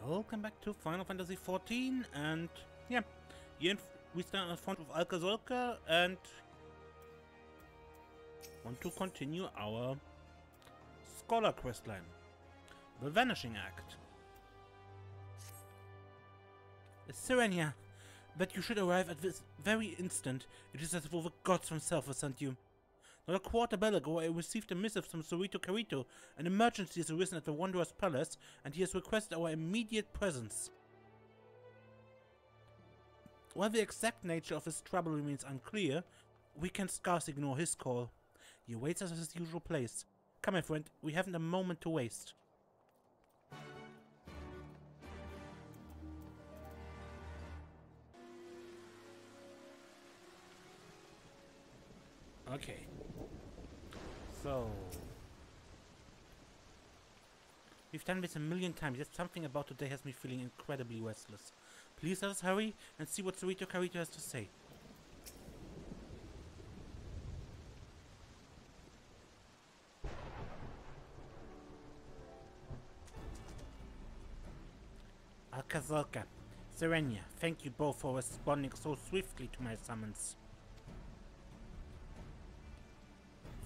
Welcome back to Final Fantasy XIV, and yeah, we stand in front of Alka Zolka and want to continue our Scholar questline, the Vanishing Act. Serenia, but you should arrive at this very instant. It is as if all the gods themselves have sent you. Not a quarter bell ago, I received a missive from Surito Karito. An emergency has arisen at the Wanderer's Palace, and he has requested our immediate presence. While the exact nature of his trouble remains unclear, we can scarce ignore his call. He awaits us at his usual place. Come, my friend, we haven't a moment to waste. Okay. So... we've done this a million times, yet something about today has me feeling incredibly restless. Please let us hurry and see what Surito Karito has to say. Alka Zolka, Serenia, thank you both for responding so swiftly to my summons.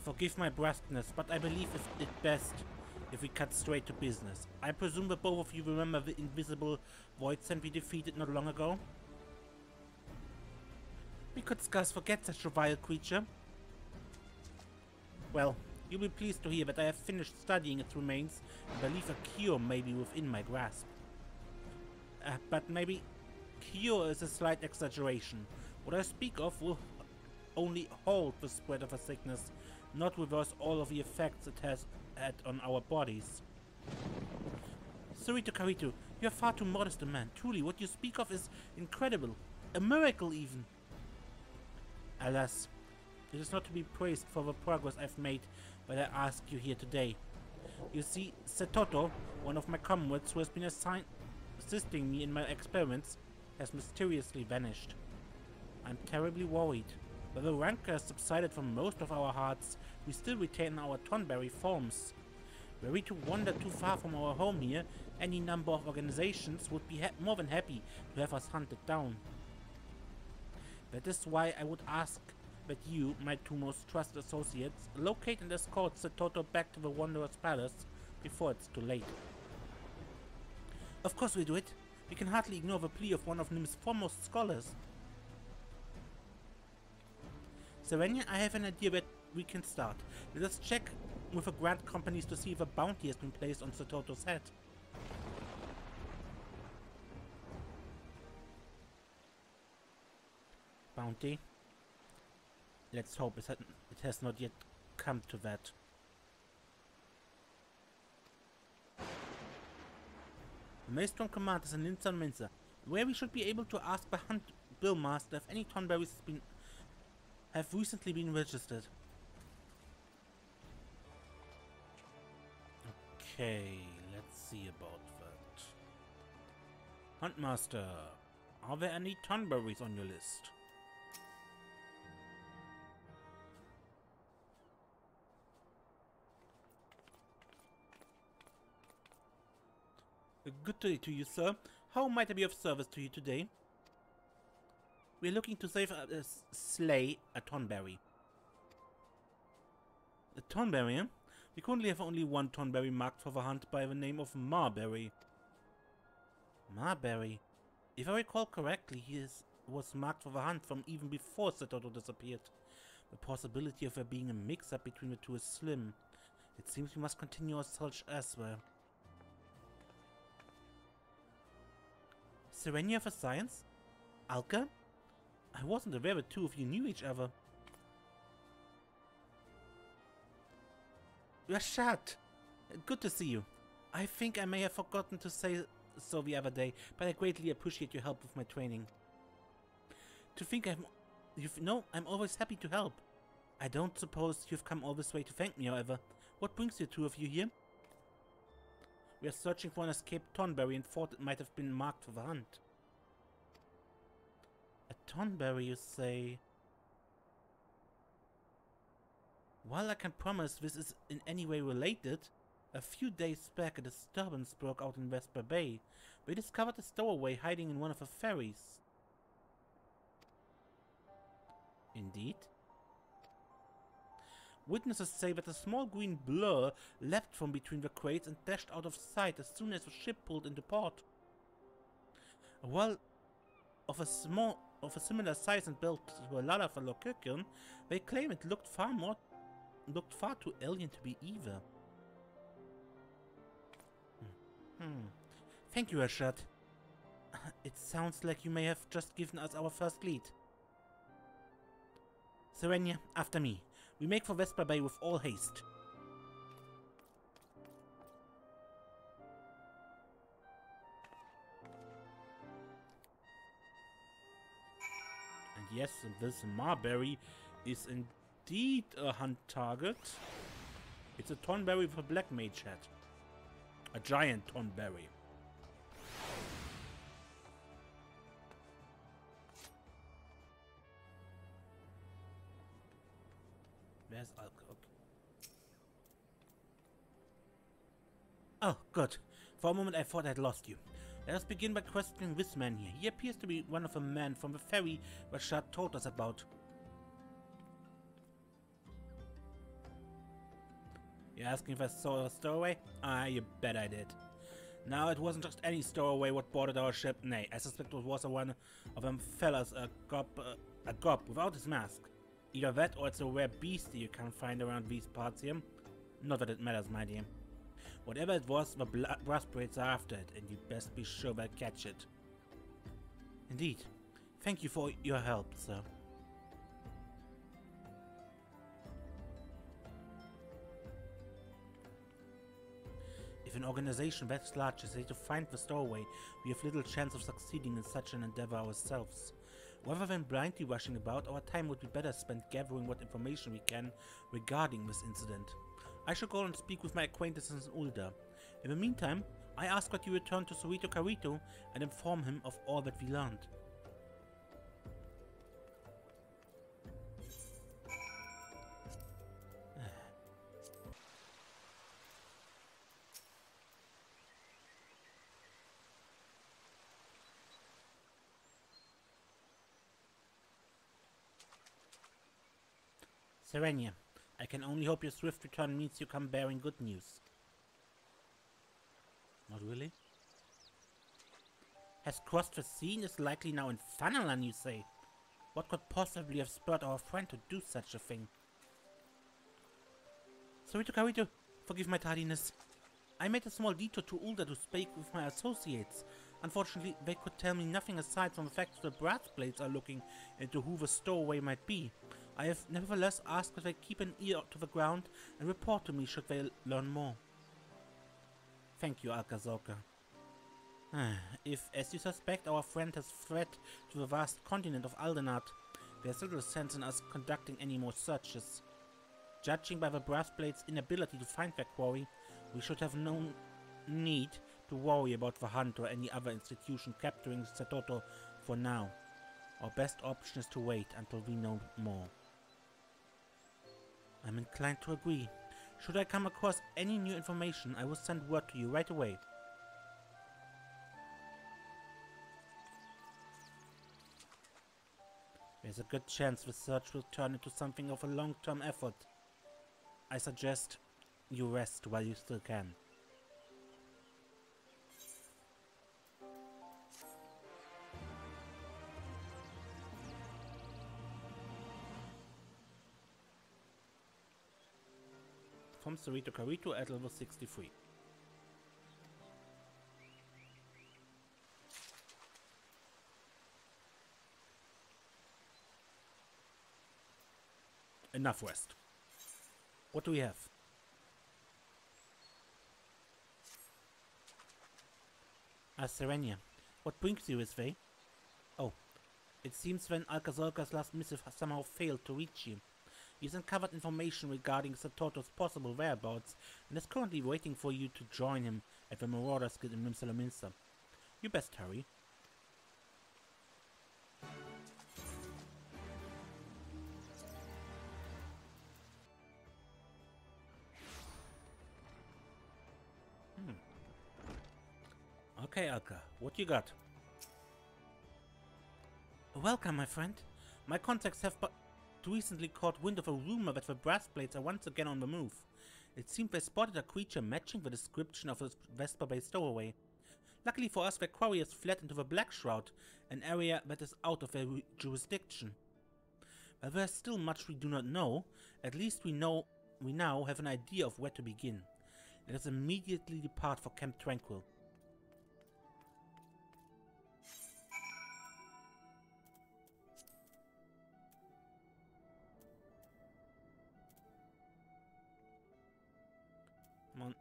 Forgive my brusqueness, but I believe it best if we cut straight to business. I presume that both of you remember the invisible void sent we defeated not long ago? We could scarce forget such a vile creature. Well, you'll be pleased to hear that I have finished studying its remains and believe a cure may be within my grasp. But maybe cure is a slight exaggeration. What I speak of will only halt the spread of a sickness, not reverse all of the effects it has had on our bodies. Surito Karito, you are far too modest a man. Truly, what you speak of is incredible. A miracle, even. Alas, it is not to be praised for the progress I've made that I ask you here today. You see, Setoto, one of my comrades who has been assisting me in my experiments, has mysteriously vanished. I'm terribly worried. Though the rancor has subsided from most of our hearts, we still retain our Tonberry forms. Were we to wander too far from our home here, any number of organizations would be more than happy to have us hunted down. That is why I would ask that you, my two most trusted associates, locate and escort Setoto back to the Wanderer's Palace before it's too late. Of course we do it. We can hardly ignore the plea of one of Nim's foremost scholars. Serenia, I have an idea that we can start. Let us check with the grant companies to see if a bounty has been placed on Setoto's head. Bounty? Let's hope it has not yet come to that. The Maelstrom Command is in Linzer Minzer, where we should be able to ask the Hunt Billmaster if any Tonberries have recently been registered. Okay, let's see about that. Huntmaster, are there any Tonberries on your list? Good day to you, sir. How might I be of service to you today? We're looking to slay a Tonberry. A Tonberry, eh? We currently have only one Tonberry marked for the hunt by the name of Marberry. Marberry? If I recall correctly, he was marked for the hunt from even before Setoto disappeared. The possibility of there being a mix-up between the two is slim. It seems we must continue our search elsewhere. Serenia for science? Alka? I wasn't aware the two of you knew each other. Rashad! Good to see you. I think I may have forgotten to say so the other day, but I greatly appreciate your help with my training. To think I'm always happy to help. I don't suppose you've come all this way to thank me, however. What brings the two of you here? We are searching for an escaped Tonberry and thought it might have been marked for the hunt. A Tonberry, you say? While I can promise this is in any way related, A few days back, a disturbance broke out in Vesper Bay. We discovered a stowaway hiding in one of the ferries. Indeed. Witnesses say that a small green blur leapt from between the crates and dashed out of sight as soon as the ship pulled into port. While of a similar size and built to a Lalafalokirkern, they claim it looked far too alien to be either. Thank you, Rashad. It sounds like you may have just given us our first lead. Serenia, after me. We make for Vesper Bay with all haste. And yes, this Marberry is indeed a hunt target. It's a Tonberry with a black mage hat. A giant Tonberry. Where's Alka? Okay. Oh, good. For a moment I thought I'd lost you. Let us begin by questioning this man here. He appears to be one of the men from the ferry Rashad told us about. You're asking if I saw a stowaway? Ah, you bet I did. Now, it wasn't just any stowaway what boarded our ship. Nay, I suspect it was one of them fellas, a gob without his mask. Either that or it's a rare beastie you can't find around these parts here. Not that it matters, my dear. Whatever it was, the brass braids are after it, and you'd best be sure they'll catch it. Indeed. Thank you for your help, sir. If an organization that large is able to find the stowaway, we have little chance of succeeding in such an endeavor ourselves. Rather than blindly rushing about, our time would be better spent gathering what information we can regarding this incident. I shall go and speak with my acquaintances in Ulda. In the meantime, I ask that you return to Surito Karito and inform him of all that we learned. Serenia, I can only hope your swift return means you come bearing good news. Not really? Has crossed the sea and is likely now in Fanalan, you say? What could possibly have spurred our friend to do such a thing? Surito Karito, forgive my tardiness. I made a small detour to Ulda to speak with my associates. Unfortunately, they could tell me nothing aside from the fact that the brass blades are looking into who the stowaway might be. I have nevertheless asked that they keep an ear to the ground and report to me should they learn more. Thank you, Alka Zolka. If, as you suspect, our friend has fled to the vast continent of Aldenat, there's little sense in us conducting any more searches. Judging by the brass blade's inability to find their quarry, we should have no need to worry about the hunt or any other institution capturing Setoto for now. Our best option is to wait until we know more. I'm inclined to agree. Should I come across any new information, I will send word to you right away. There's a good chance the search will turn into something of a long-term effort. I suggest you rest while you still can. From Surito Karito at level 63. Enough rest. What do we have? Serenia, what brings you this way? Oh, it seems when Alka Zolka's last missive has somehow failed to reach you. He's uncovered information regarding Setoto's possible whereabouts and is currently waiting for you to join him at the Marauder's Guild in Rimsalaminster. You best hurry. Okay, Alka, what you got? Welcome, my friend. My contacts have but recently caught wind of a rumor that the brass plates are once again on the move. It seems they spotted a creature matching the description of a Vesper Bay stowaway. Luckily for us, their quarry has fled into the Black Shroud, an area that is out of their jurisdiction. While there is still much we do not know, at least we now have an idea of where to begin. Let us immediately depart for Camp Tranquil. Come on.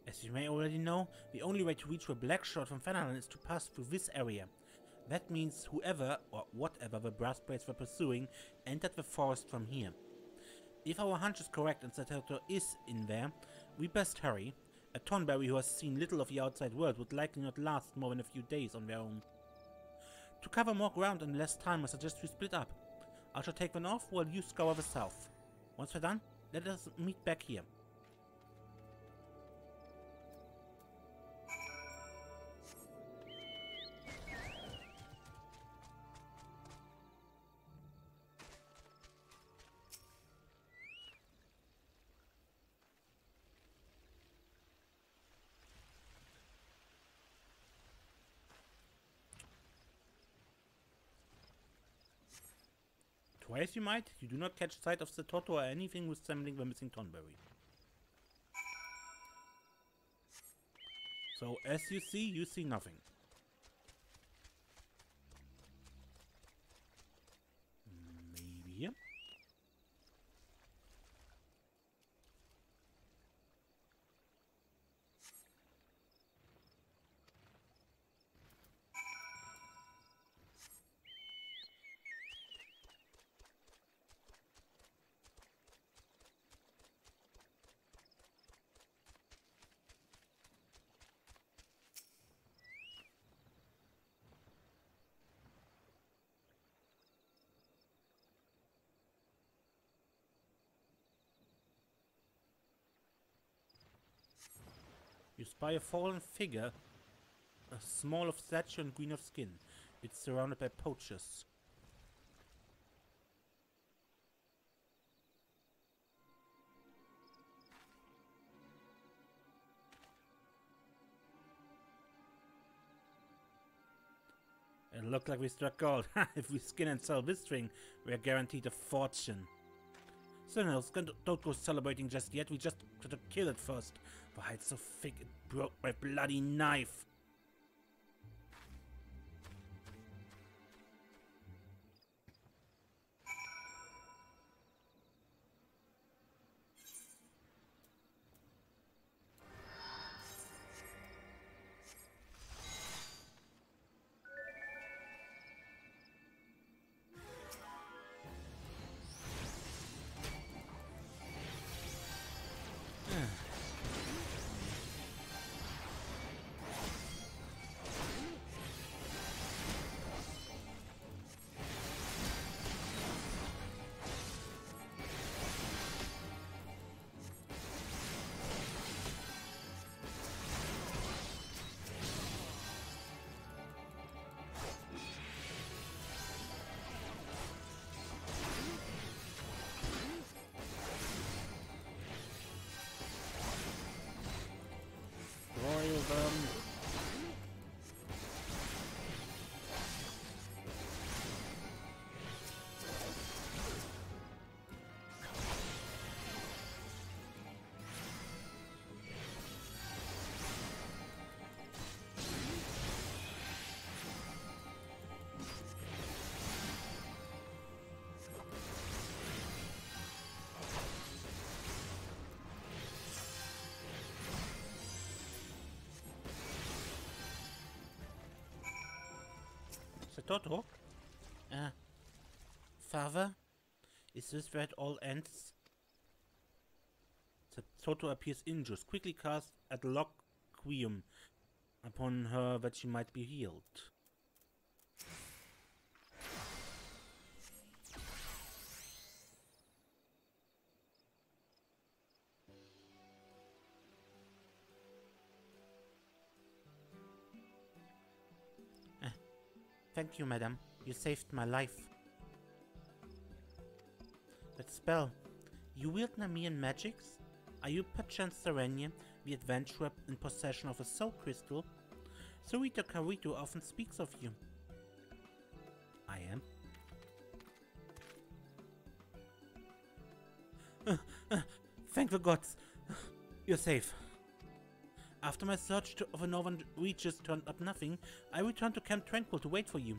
As you may already know, the only way to reach the Black Shroud from Fanalan is to pass through this area. That means whoever or whatever the brass plates were pursuing entered the forest from here. If our hunch is correct and Surito is in there, we best hurry. A Tonberry who has seen little of the outside world would likely not last more than a few days on their own. To cover more ground and less time, I suggest we split up. I shall take one off while you scour the south. Once we're done, let us meet back here. Try as you might, you do not catch sight of Surito or anything resembling the missing Tonberry. So, as you see nothing. Maybe here? You spy a fallen figure, small of stature and green of skin. It's surrounded by poachers. It looks like we struck gold. If we skin and sell this thing, we are guaranteed a fortune. Sinners, don't go celebrating just yet. We just got to kill it first. The hide's so thick it broke my bloody knife. Royal them. Surito? Father? Is this where it all ends? Toto appears injured, quickly cast at Loquium upon her that she might be healed. Thank you, madam. You saved my life. That spell. You wield Nemean magics? Are you perchance Serenia, the adventurer in possession of a soul crystal? Surito Karito often speaks of you. I am. Thank the gods. You're safe. After my search of the northern reaches turned up nothing, I returned to Camp Tranquil to wait for you.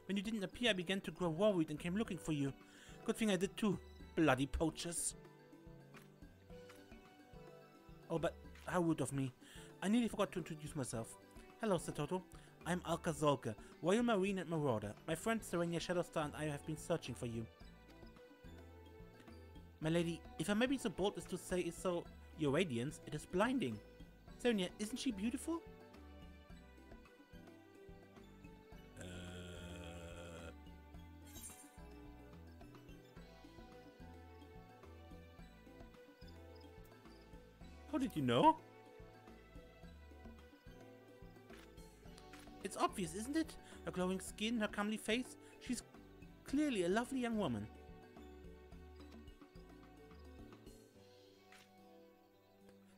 When you didn't appear, I began to grow worried and came looking for you. Good thing I did too. Bloody poachers. Oh, but how rude of me. I nearly forgot to introduce myself. Hello, Setoto. I'm Alka Zolka, Royal Marine and Marauder. My friend Serenia Shadowstar and I have been searching for you. My lady, if I may be so bold as to say so, your radiance, it is blinding. Serenia, isn't she beautiful? How did you know? It's obvious, isn't it? Her glowing skin, her comely face. She's clearly a lovely young woman.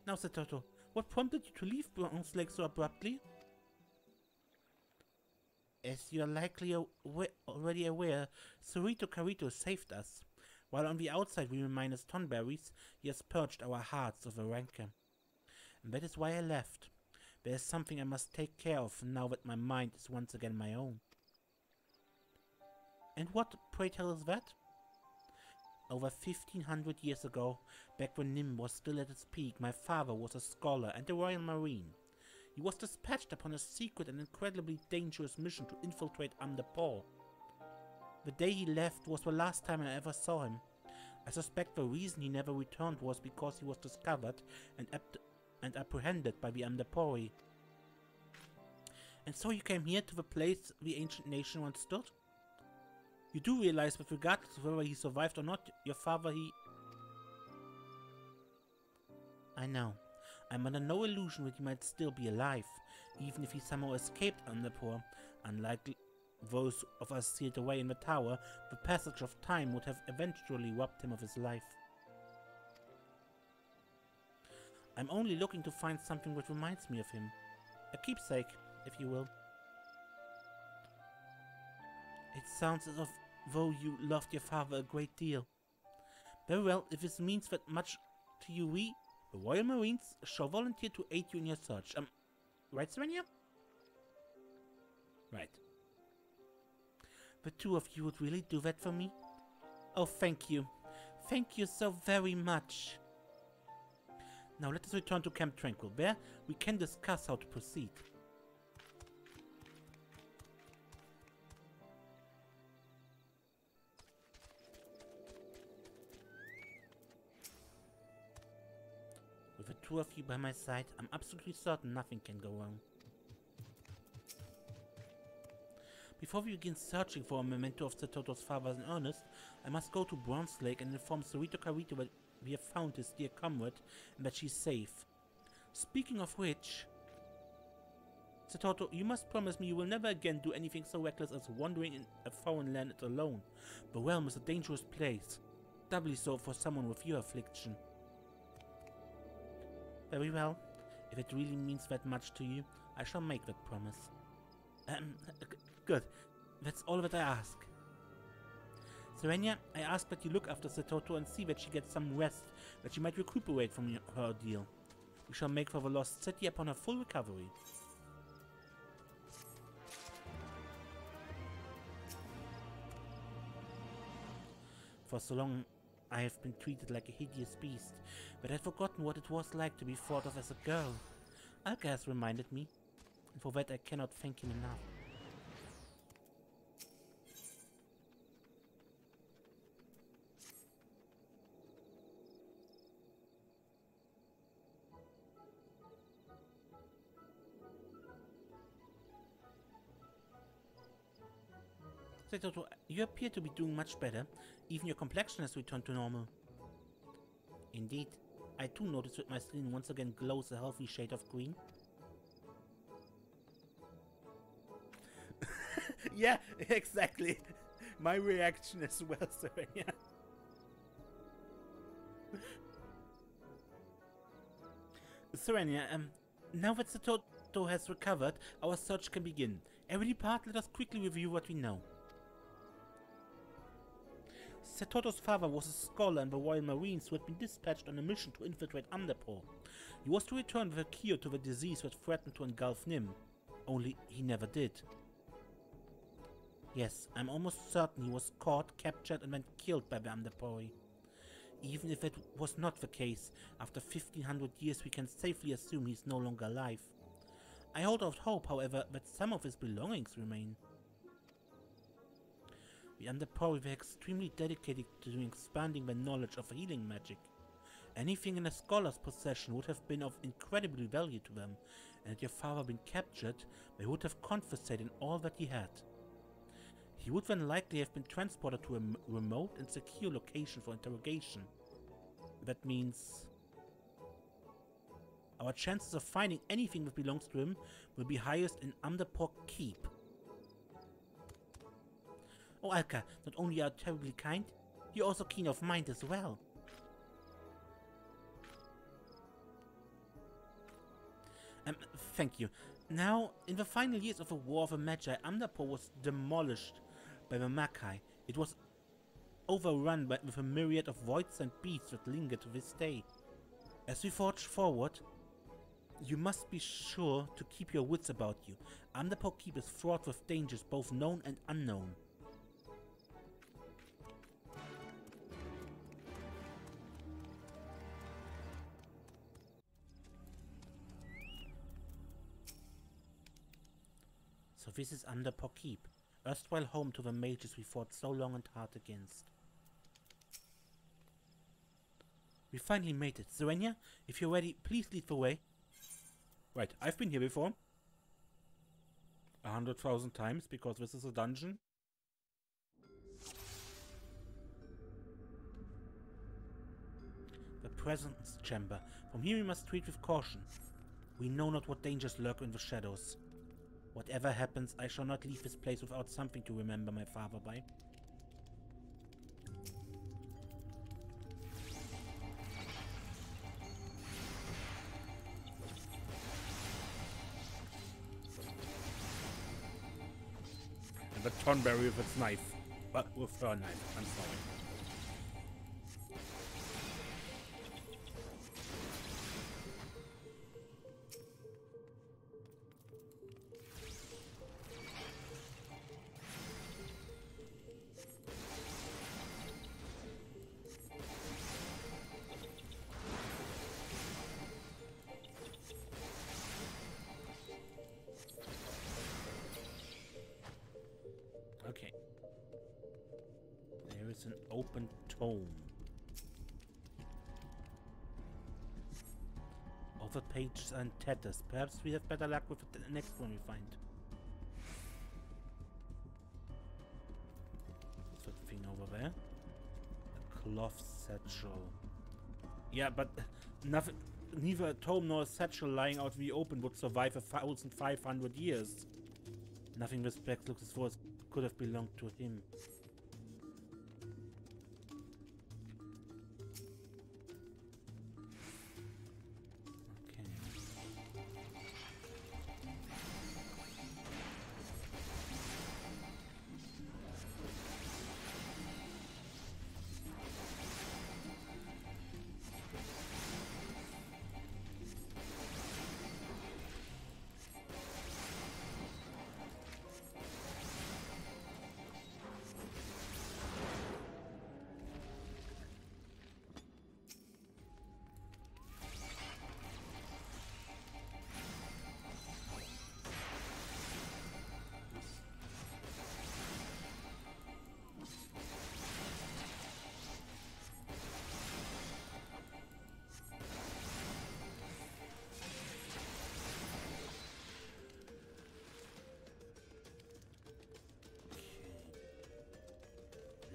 Now, Setoto, what prompted you to leave Bronze Lake so abruptly? As you are likely already aware, Surito Karito saved us. While on the outside we remain as Tonberries, he has purged our hearts of a rancor. And that is why I left. There is something I must take care of now that my mind is once again my own. And what, pray tell, is that? Over 1500 years ago, back when Nim was still at its peak, my father was a scholar and a Royal Marine. He was dispatched upon a secret and incredibly dangerous mission to infiltrate Amdapor. The day he left was the last time I ever saw him. I suspect the reason he never returned was because he was discovered and apprehended by the Amdapori. And so you came here to the place the ancient nation once stood? You do realize that regardless of whether he survived or not, your father I know. I'm under no illusion that he might still be alive, even if he somehow escaped Amdapor. Unlike those of us sealed away in the tower, the passage of time would have eventually robbed him of his life. I'm only looking to find something that reminds me of him. A keepsake, if you will. It sounds as though you loved your father a great deal. Very well, if this means that much to you, we, the Royal Marines, shall volunteer to aid you in your search. Right, Serenia? Right. The two of you would really do that for me? Oh, thank you. Thank you so very much. Now let us return to Camp Tranquil. There, we can discuss how to proceed. With the two of you by my side, I'm absolutely certain nothing can go wrong. Before we begin searching for a memento of Setoto's father in earnest, I must go to Bronze Lake and inform Surito Karito that we have found his dear comrade and that she's safe. Speaking of which, Setoto, you must promise me you will never again do anything so reckless as wandering in a foreign land alone. The realm is a dangerous place, doubly so for someone with your affliction. Very well. If it really means that much to you, I shall make that promise. Good. That's all that I ask. Serenia, I ask that you look after Setoto and see that she gets some rest, that she might recuperate from her ordeal. We shall make for the lost city upon her full recovery. For so long I have been treated like a hideous beast, but I'd forgotten what it was like to be thought of as a girl. Alka has reminded me, and for that I cannot thank him enough. Setoto, you appear to be doing much better. Even your complexion has returned to normal. Indeed. I too notice that my skin once again glows a healthy shade of green. Yeah, exactly. My reaction as well, Serenia. Serenia, now that Setoto has recovered, our search can begin. Every part, let us quickly review what we know. Setoto's father was a scholar in the Royal Marines who had been dispatched on a mission to infiltrate Underpro. He was to return with a cure to the disease that threatened to engulf Nim. Only he never did. Yes, I'm almost certain he was caught, captured and then killed by the Underpro. Even if it was not the case, after 1500 years we can safely assume he's no longer alive. I hold out hope, however, that some of his belongings remain. The Underpro were extremely dedicated to expanding their knowledge of healing magic. Anything in a scholar's possession would have been of incredible value to them, and had your father been captured, they would have confiscated all that he had. He would then likely have been transported to a remote and secure location for interrogation. That means our chances of finding anything that belongs to him will be highest in Underpro Keep. Oh, Alka, not only are you terribly kind, you're also keen of mind as well. Thank you. Now, in the final years of the War of the Magi, Underpro was demolished by the Makai. It was overrun with a myriad of voids and beasts that linger to this day. As we forge forward, you must be sure to keep your wits about you. Underpro Keep is fraught with dangers both known and unknown. So this is Underpro Keep, erstwhile home to the mages we fought so long and hard against. We finally made it. Serenia, if you're ready, please lead the way. Right, I've been here before. 100,000 times, because this is a dungeon. The Presence Chamber. From here we must treat with caution. We know not what dangers lurk in the shadows. Whatever happens, I shall not leave this place without something to remember my father by. And the Tonberry with its knife. But with her knife, I'm sorry. Okay. There is an open tome. All the pages are in tatters. Perhaps we have better luck with the next one we find. What's that thing over there? A cloth satchel. Yeah, but nothing, neither a tome nor a satchel lying out in the open would survive 1,500 years. Nothing this black looks as though it could have belonged to him.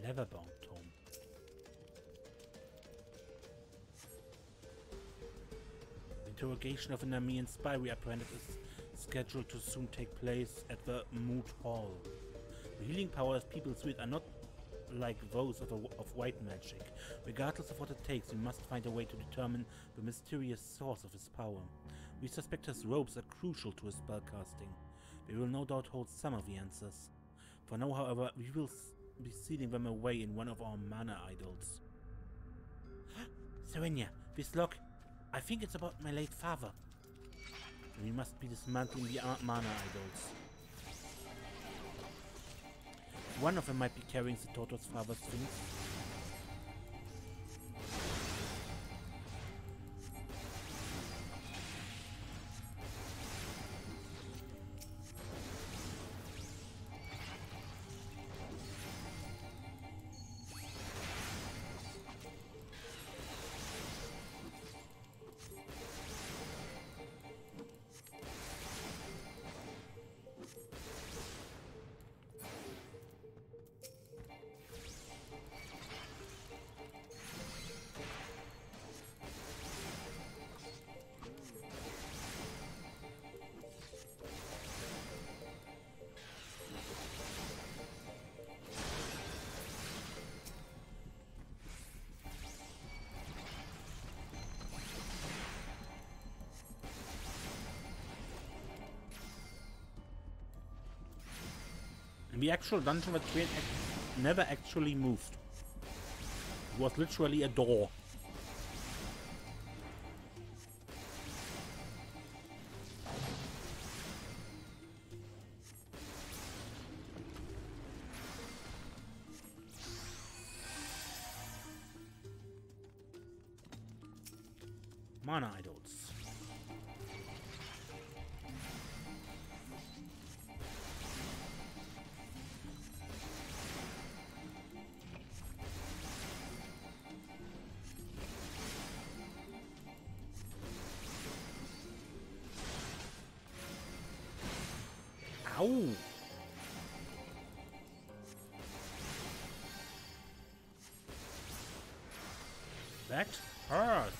Leather-bound tome. The interrogation of an Armenian spy we apprehended is scheduled to soon take place at the Moot Hall. The healing powers people's with are not like those of white magic. Regardless of what it takes, we must find a way to determine the mysterious source of his power. We suspect his robes are crucial to his spellcasting. They will no doubt hold some of the answers. For now, however, we will be sealing them away in one of our mana idols. Serenia, this lock, I think it's about my late father. We must be dismantling the mana idols. One of them might be carrying Setoto's father's things. The actual dungeon, the train never actually moved. It was literally a door. Mana idols. Ow! That hurt!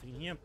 Nothing here.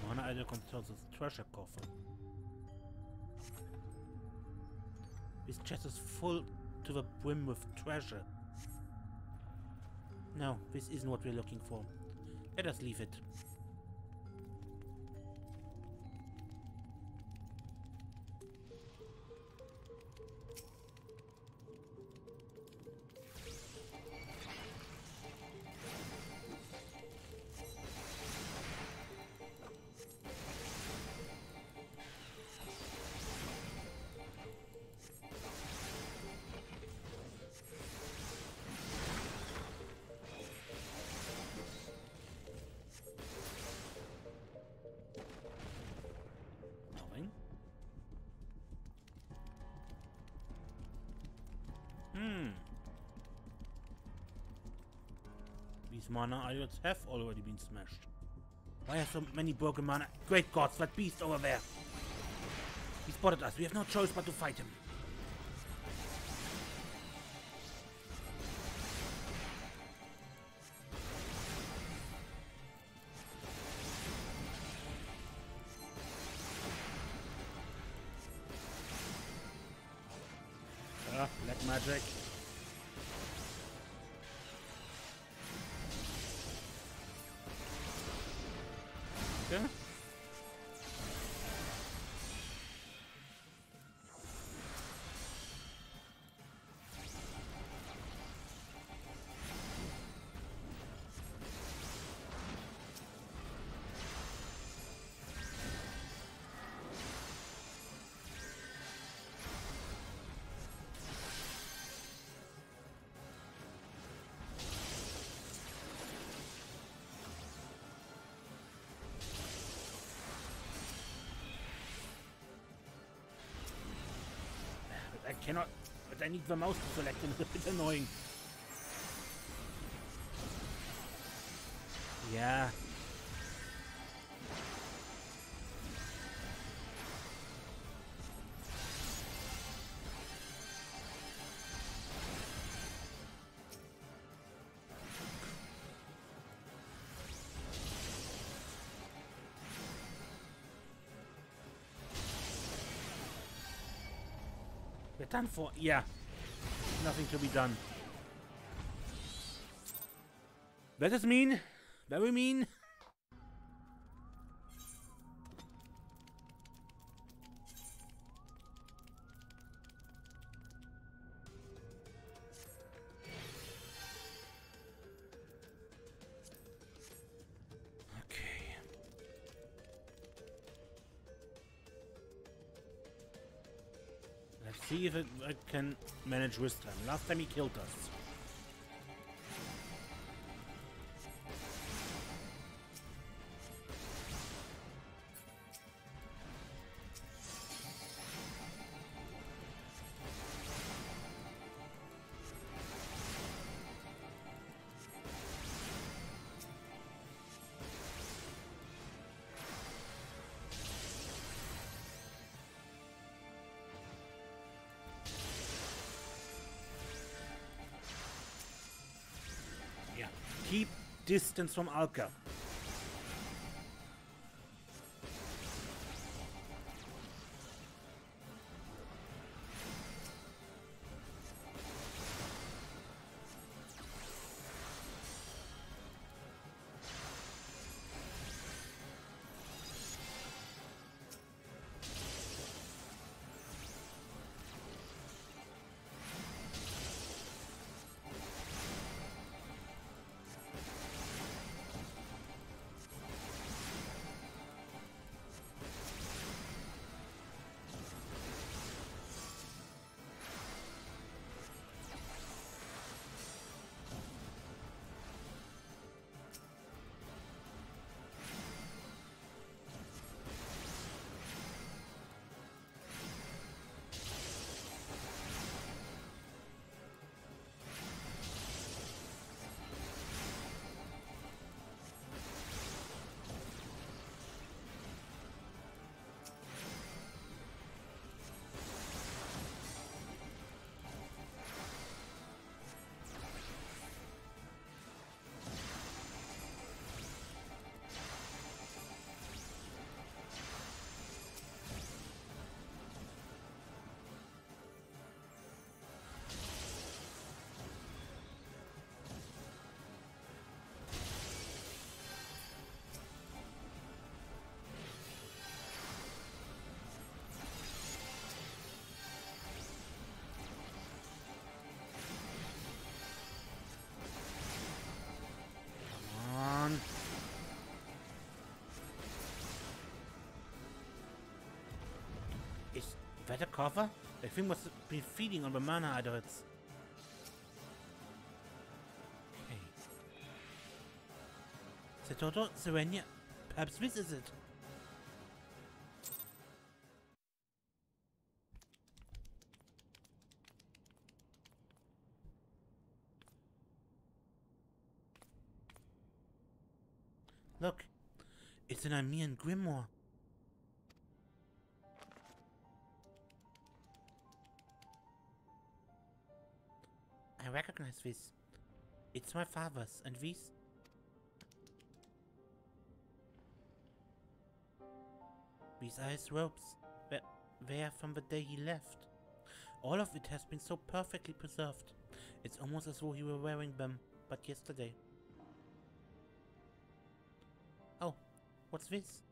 Mana idol controls this treasure coffer. This chest is full to the brim with treasure. No, this isn't what we're looking for. Let us leave it. These mana idols have already been smashed. Why are so many broken mana? Great gods, that beast over there! He spotted us. We have no choice but to fight him. magic. Okay. I cannot, but I need the mouse to select and it's a bit annoying. Yeah. We're done for. Yeah. Nothing to be done. That is mean. Very mean. Okay. Let's see if I can manage this time. Last time he killed us. Keep distance from Alka. Is that a cover? The thing must have been feeding on the mana adults. Okay. Setoto, Serenia, perhaps this is it. Look, it's an Armenian grimoire. I recognize this. It's my father's, and these? These are his robes. They are from the day he left. All of it has been so perfectly preserved. It's almost as though you were wearing them, but yesterday. Oh, what's this?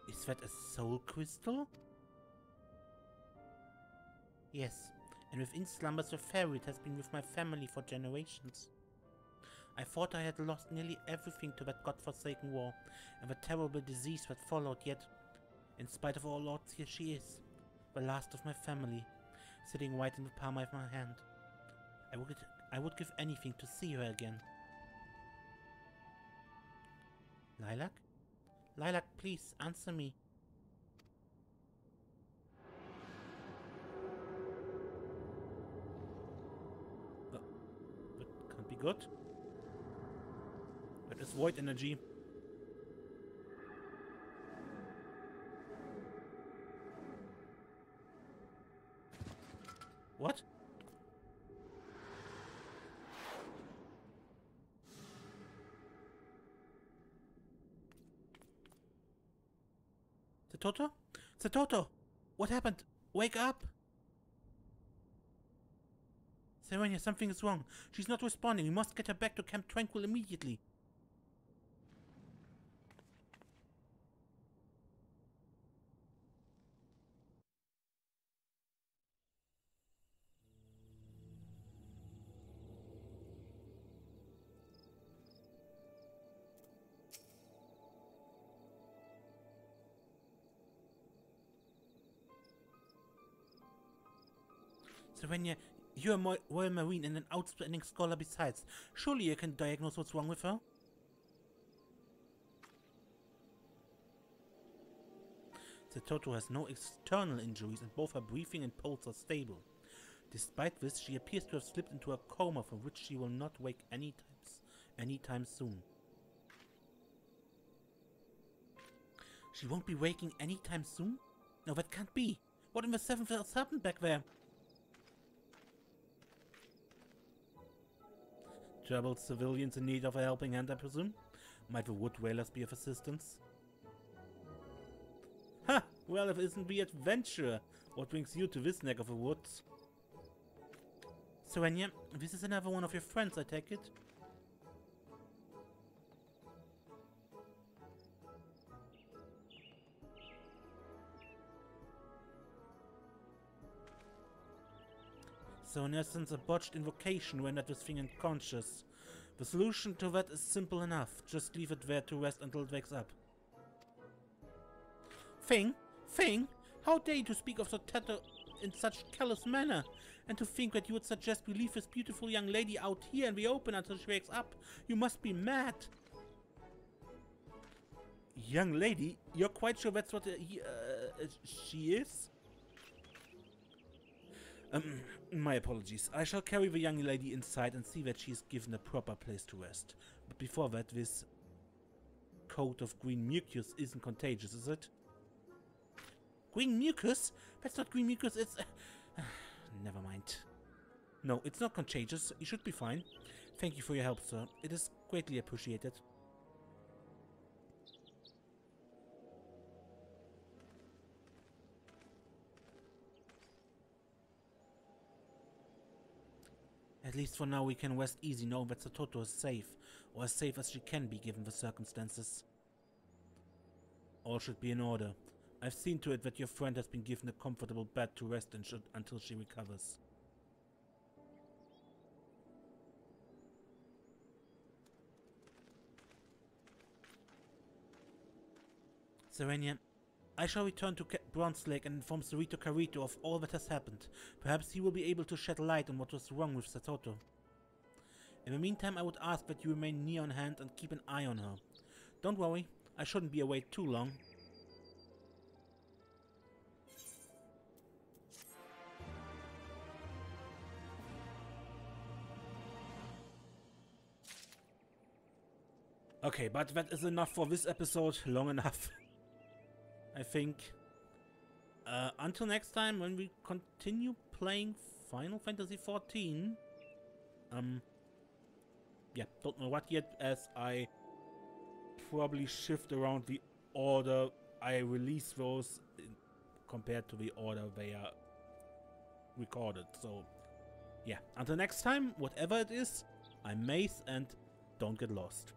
Is that a soul crystal? Yes, and within slumbers the fairy has been with my family for generations. I thought I had lost nearly everything to that godforsaken war and the terrible disease that followed, yet, in spite of all odds, here she is, the last of my family, sitting right in the palm of my hand. I would give anything to see her again. Lilac? Lilac, please, answer me. That can't be good. That is void energy. What? Setoto? Setoto! What happened? Wake up! Serenia, something is wrong. She's not responding. We must get her back to Camp Tranquil immediately. Serenia, you're a Royal Marine and an outstanding scholar besides. Surely you can diagnose what's wrong with her? Setoto has no external injuries and both her breathing and pulse are stable. Despite this, she appears to have slipped into a coma from which she will not wake anytime soon. She won't be waking anytime soon? No, that can't be. What in the seventh else happened back there? Troubled civilians in need of a helping hand, I presume? Might the wood whalers be of assistance? Ha! Well, if it isn't the adventurer. What brings you to this neck of the woods? Serenia, this is another one of your friends, I take it? So in essence, a botched invocation rendered this thing unconscious. The solution to that is simple enough. Just leave it there to rest until it wakes up. Thing? Thing? How dare you to speak of Setoto in such callous manner? And to think that you would suggest we leave this beautiful young lady out here in the open until she wakes up? You must be mad! Young lady? You're quite sure that's what she is? My apologies. I shall carry the young lady inside and see that she is given a proper place to rest. But before that, this coat of green mucus isn't contagious, is it? Green mucus? That's not green mucus, it's... Never mind. No, it's not contagious. You should be fine. Thank you for your help, sir. It is greatly appreciated. At least for now we can rest easy knowing that Setoto is safe, or as safe as she can be given the circumstances. All should be in order. I've seen to it that your friend has been given a comfortable bed to rest in until she recovers. Serenia, I shall return to Bronze Lake and inform Surito Karito of all that has happened. Perhaps he will be able to shed light on what was wrong with Setoto. In the meantime, I would ask that you remain near on hand and keep an eye on her. Don't worry, I shouldn't be away too long. Okay, but that is enough for this episode. Long enough, I think. Until next time, when we continue playing Final Fantasy XIV. Yeah, don't know what yet, as I probably shift around the order I release those compared to the order they are recorded. So, yeah. Until next time, whatever it is, I'm Mace and don't get lost.